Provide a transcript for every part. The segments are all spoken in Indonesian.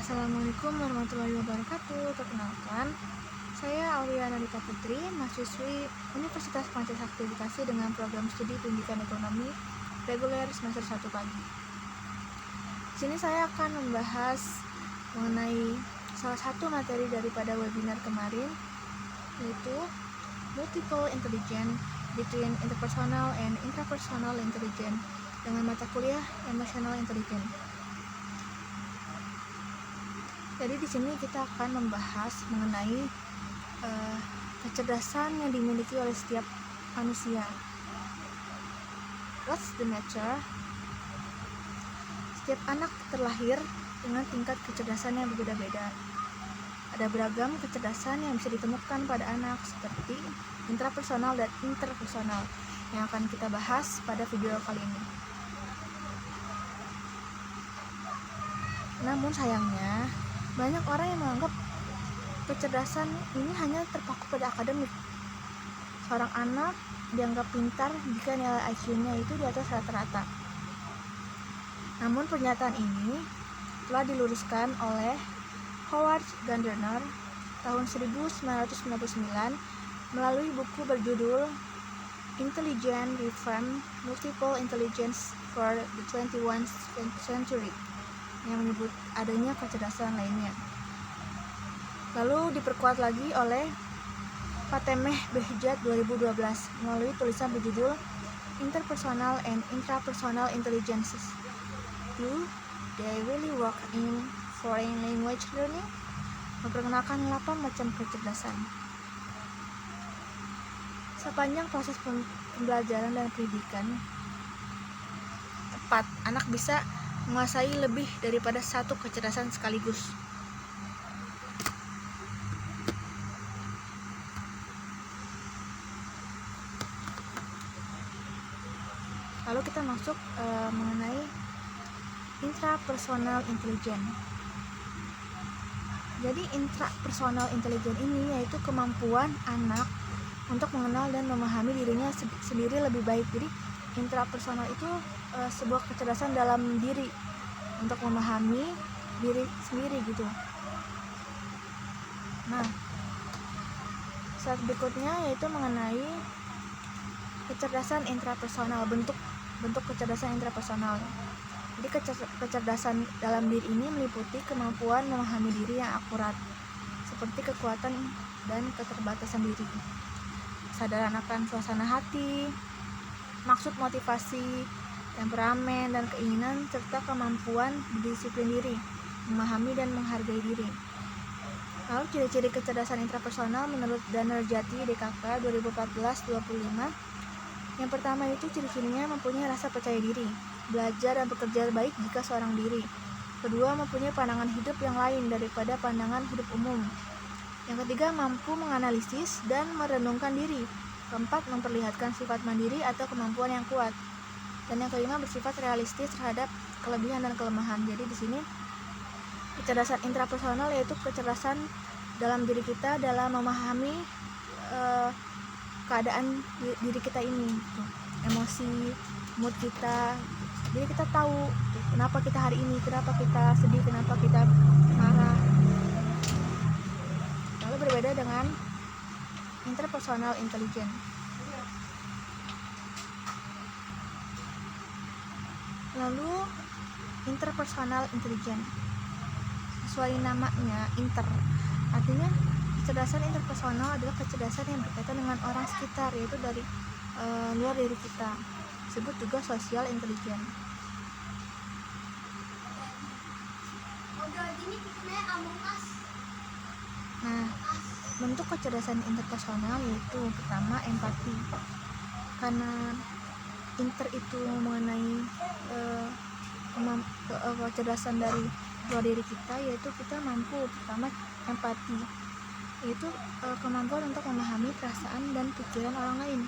Assalamualaikum warahmatullahi wabarakatuh. Perkenalkan, saya Aulia Nalita Putri, mahasiswi Universitas Pancasakti Bekasi dengan program studi Pendidikan Ekonomi reguler semester 1 pagi. Di sini saya akan membahas mengenai salah satu materi daripada webinar kemarin, yaitu Multiple Intelligence Between Interpersonal and Intrapersonal Intelligence dengan mata kuliah Emotional Intelligence. Jadi di sini kita akan membahas mengenai kecerdasan yang dimiliki oleh setiap manusia. What's the nature? Setiap anak terlahir dengan tingkat kecerdasan yang berbeda-beda. Ada beragam kecerdasan yang bisa ditemukan pada anak seperti intrapersonal dan interpersonal yang akan kita bahas pada video kali ini. Namun sayangnya, banyak orang yang menganggap kecerdasan ini hanya terpaku pada akademik. Seorang anak dianggap pintar jika nilai IQ-nya itu di atas rata-rata. Namun pernyataan ini telah diluruskan oleh Howard Gardner tahun 1999 melalui buku berjudul Intelligence Reform: Multiple Intelligence for the 21st Century yang menyebut adanya kecerdasan lainnya. Lalu diperkuat lagi oleh Fatemeh Behjat 2012 melalui tulisan berjudul Interpersonal and Intrapersonal Intelligences. Do they really work in foreign language learning? Memperkenalkan 8 macam kecerdasan. Sepanjang proses pembelajaran dan pendidikan, tepat anak bisa menguasai lebih daripada satu kecerdasan sekaligus. Lalu kita masuk mengenai intrapersonal intelligence. Jadi intrapersonal intelligence ini yaitu kemampuan anak untuk mengenal dan memahami dirinya sendiri lebih baik. Jadi intrapersonal itu sebuah kecerdasan dalam diri untuk memahami diri sendiri gitu. Nah, slide berikutnya yaitu mengenai kecerdasan intrapersonal, bentuk kecerdasan intrapersonal. Jadi kecerdasan dalam diri ini meliputi kemampuan memahami diri yang akurat, seperti kekuatan dan keterbatasan diri, kesadaran akan suasana hati, maksud, motivasi, temperamen dan keinginan, serta kemampuan berdisiplin diri, memahami dan menghargai diri. Lalu ciri-ciri kecerdasan intrapersonal menurut Danerjati DKK 2014-25. Yang pertama itu ciri-cirinya mempunyai rasa percaya diri, belajar dan bekerja baik jika seorang diri. Kedua, mempunyai pandangan hidup yang lain daripada pandangan hidup umum. Yang ketiga, mampu menganalisis dan merenungkan diri. Keempat, memperlihatkan sifat mandiri atau kemampuan yang kuat. Dan yang kelima, bersifat realistis terhadap kelebihan dan kelemahan. Jadi di sini kecerdasan intrapersonal yaitu kecerdasan dalam diri kita dalam memahami keadaan diri kita ini, gitu. Emosi, mood kita. Jadi kita tahu kenapa kita hari ini, kenapa kita sedih, kenapa kita marah. Lalu berbeda dengan interpersonal intelligence. Lalu interpersonal intelligence, sesuai namanya inter, artinya kecerdasan interpersonal adalah kecerdasan yang berkaitan dengan orang sekitar, yaitu dari luar diri kita. Disebut juga social intelligence. Nah, bentuk kecerdasan interpersonal yaitu pertama empati. Karena inter itu mengenai kecerdasan dari luar diri kita, yaitu kita mampu pertama empati, yaitu kemampuan untuk memahami perasaan dan pikiran orang lain,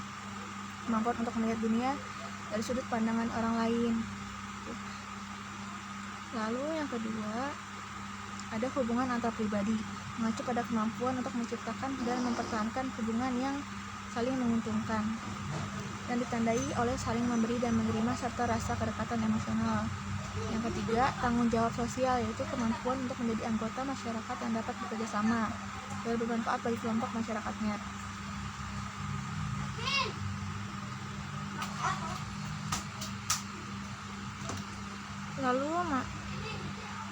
kemampuan untuk melihat dunia dari sudut pandangan orang lain. Lalu yang kedua ada hubungan antar pribadi, mengacu pada kemampuan untuk menciptakan dan mempertahankan hubungan yang saling menguntungkan dan ditandai oleh saling memberi dan menerima serta rasa kedekatan emosional. Yang ketiga, tanggung jawab sosial, yaitu kemampuan untuk menjadi anggota masyarakat yang dapat bekerja sama dan bermanfaat bagi kelompok masyarakatnya.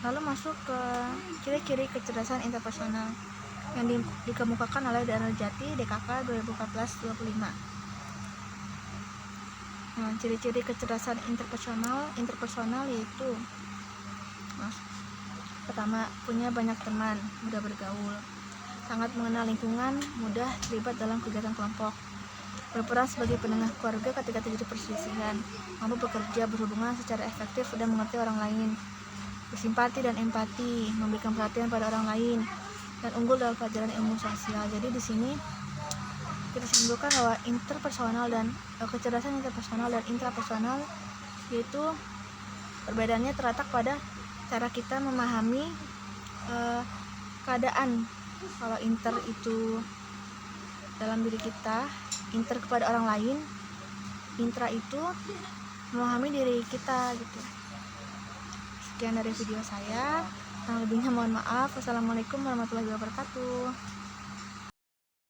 Lalu masuk ke ciri-ciri kecerdasan interpersonal yang dikemukakan oleh Dharma Jati DKK 2014-25. Nah, ciri-ciri kecerdasan interpersonal yaitu pertama, punya banyak teman, mudah bergaul, sangat mengenal lingkungan, mudah terlibat dalam kegiatan kelompok, berperan sebagai penengah keluarga ketika terjadi perselisihan, mampu bekerja berhubungan secara efektif dan mengerti orang lain, bersimpati dan empati, memberikan perhatian pada orang lain, dan unggul dalam pelajaran ilmu sosial. Jadi di sini kita simpulkan bahwa interpersonal dan kecerdasan interpersonal dan intrapersonal yaitu perbedaannya terletak pada cara kita memahami keadaan. Kalau inter itu dalam diri kita, inter kepada orang lain, intra itu memahami diri kita gitu. Sekian dari video saya, kurang lebihnya mohon maaf. Wassalamualaikum warahmatullahi wabarakatuh.